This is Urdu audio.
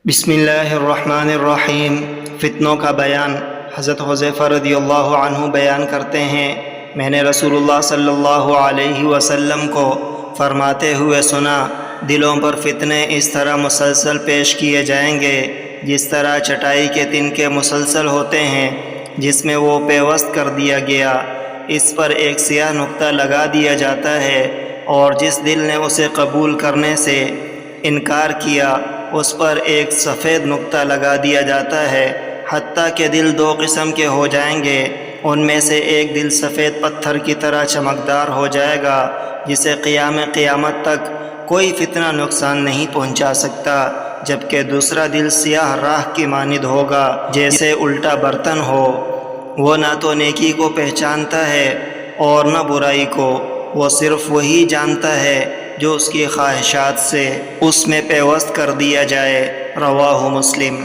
بسم اللہ الرحمن الرحیم۔ فتنوں کا بیان۔ حضرت حذیفہ رضی اللہ عنہ بیان کرتے ہیں، میں نے رسول اللہ صلی اللہ علیہ وسلم کو فرماتے ہوئے سنا، دلوں پر فتنے اس طرح مسلسل پیش کیے جائیں گے جس طرح چٹائی کے تنکے مسلسل ہوتے ہیں جس میں وہ پیوست کر دیا گیا، اس پر ایک سیاہ نقطہ لگا دیا جاتا ہے، اور جس دل نے اسے قبول کرنے سے انکار کیا اس پر ایک سفید نقطہ لگا دیا جاتا ہے، حتیٰ کہ دل دو قسم کے ہو جائیں گے۔ ان میں سے ایک دل سفید پتھر کی طرح چمکدار ہو جائے گا جسے قیامت تک کوئی فتنہ نقصان نہیں پہنچا سکتا، جبکہ دوسرا دل سیاہ راکھ کی مانند ہوگا جیسے الٹا برتن ہو، وہ نہ تو نیکی کو پہچانتا ہے اور نہ برائی کو، وہ صرف وہی جانتا ہے جو اس کی خواہشات سے اس میں پیوست کر دیا جائے۔ رواہ مسلم۔